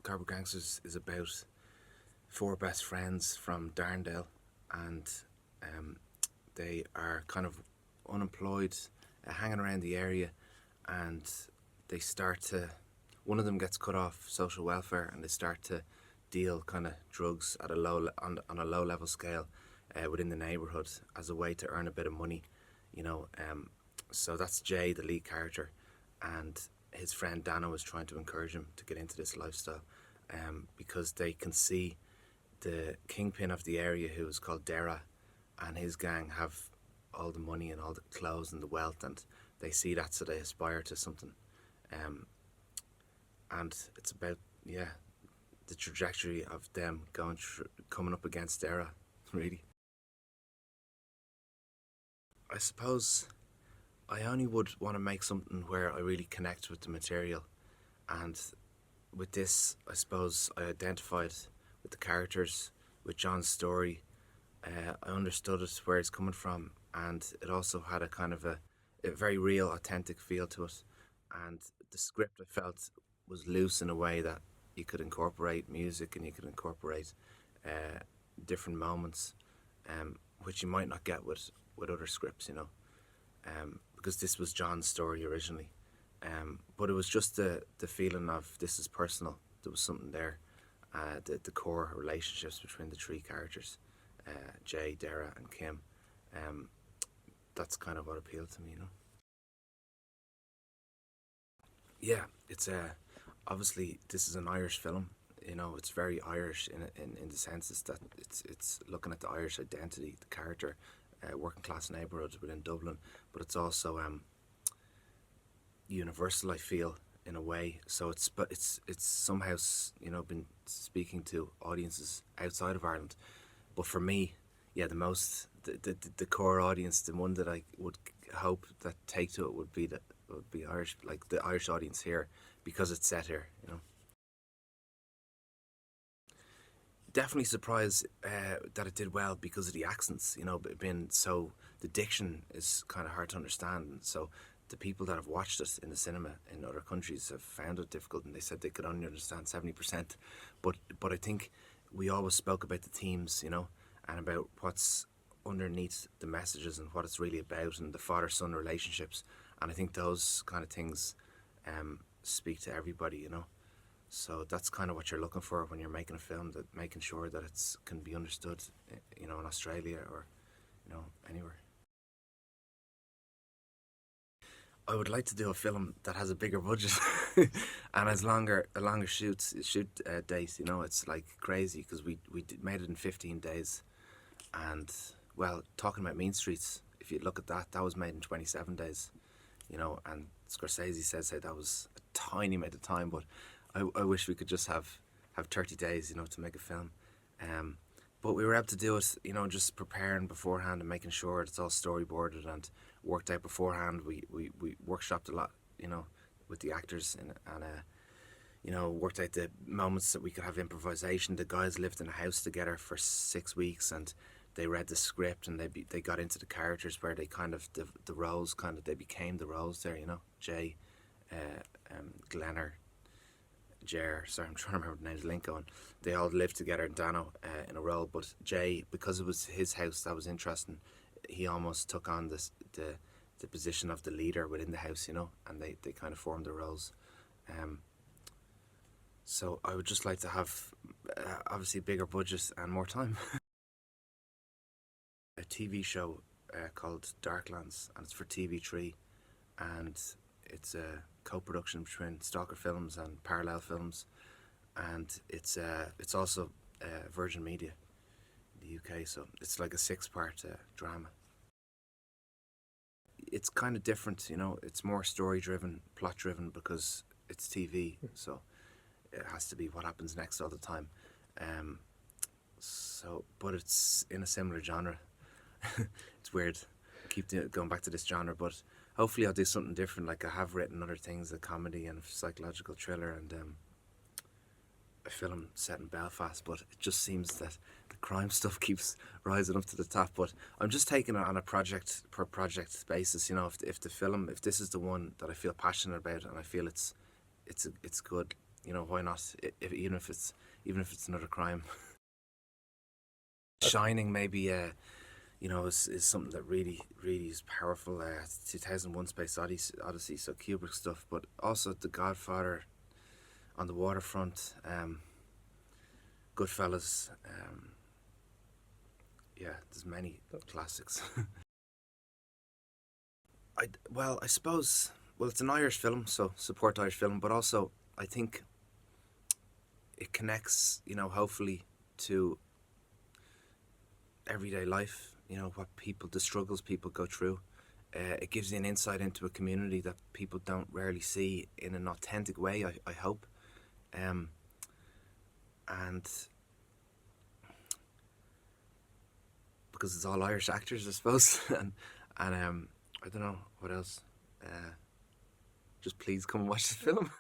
Cardboard Gangsters is about four best friends from Darndale, and um, they are kind of unemployed, hanging around the area, and they start to. One of them gets cut off social welfare, and they start to deal kind of drugs at a on a low level scale within the neighbourhood as a way to earn a bit of money, you know. So that's Jay, the lead character, and his friend Dano is trying to encourage him to get into this lifestyle, because they can see the kingpin of the area, who is called Dara, and his gang have all the money and all the clothes and the wealth, and they see that, so they aspire to something. And it's about, yeah, the trajectory of them coming up against Dara, really. I suppose I only would want to make something where I really connect with the material, and with this, I suppose I identified with the characters, with John's story. I understood it, where it's coming from, and it also had a kind of a very real, authentic feel to it. And the script, I felt, was loose in a way that you could incorporate music and you could incorporate uh, different moments, which you might not get with other scripts, you know, because this was John's story originally. But it was just the feeling of this is personal. There was something there. The core relationships between the three characters, Jay, Dara, and Kim. That's kind of what appealed to me, you know. Yeah, it's obviously this is an Irish film. You know, it's very Irish in the senses that it's looking at the Irish identity, the character, working class neighbourhoods within Dublin, but it's also universal, I feel, in a way. So it's somehow, you know, been speaking to audiences outside of Ireland. But for me, yeah, the core audience, the one that I would hope that take to it would be Irish, like the Irish audience here, because it's set here, you know. Definitely surprised that it did well because of the accents, you know, being so, the diction is kind of hard to understand. And so the people that have watched it in the cinema in other countries have found it difficult, and they said they could only understand 70%. But I think we always spoke about the themes, you know, and about what's underneath the messages and what it's really about, and the father-son relationships. And I think those kind of things speak to everybody, you know. So that's kind of what you're looking for when you're making a film, that making sure that it's can be understood, you know, in Australia or, you know, anywhere. I would like to do a film that has a bigger budget and has a longer shoot date. You know, it's like crazy because made it in 15 days, and well, talking about Mean Streets, if you look at that, that was made in 27 days. You know, and Scorsese says that was a tiny amount of time, but I wish we could just have 30 days, you know, to make a film. But we were able to do it, you know, just preparing beforehand and making sure it's all storyboarded and worked out beforehand. We workshopped a lot, you know, with the actors, and you know, worked out the moments that we could have improvisation. The guys lived in a house together for 6 weeks, and they read the script, and they got into the characters, where they kind of the roles kind of, they became the roles there, you know. Jay, Glenner, Jer, sorry, I'm trying to remember the names, Lincoln. They all lived together in Dano in a role, but Jay, because it was his house, that was interesting. He almost took on the position of the leader within the house, you know, and they kind of formed the roles. So I would just like to have obviously bigger budget and more time. A TV show called Darklands, and it's for TV3, and it's a co-production between Stalker Films and Parallel Films, and it's also Virgin Media in the UK. So it's like a 6-part drama. It's kind of different, you know. It's more story driven, plot driven, because it's TV, so it has to be what happens next all the time. So, but it's in a similar genre. It's weird. Keep going back to this genre, but hopefully I'll do something different. Like, I have written other things, a comedy and a psychological thriller, and a film set in Belfast. But it just seems that the crime stuff keeps rising up to the top. But I'm just taking it on a project per project basis. You know, if the film, if this is the one that I feel passionate about and I feel it's good, you know, why not? Even if it's another crime. Uh, Shining maybe you know is something that really is powerful. 2001 Space Odyssey, so Kubrick stuff, but also The Godfather, On the Waterfront, Goodfellas. Yeah, there's many classics. I suppose, well, it's an Irish film, so support Irish film, but also I think it connects, you know, hopefully to everyday life. You know what the struggles people go through. It gives you an insight into a community that people don't rarely see in an authentic way. I hope, um, and because it's all Irish actors, I suppose, and I don't know what else. Just please come and watch the film.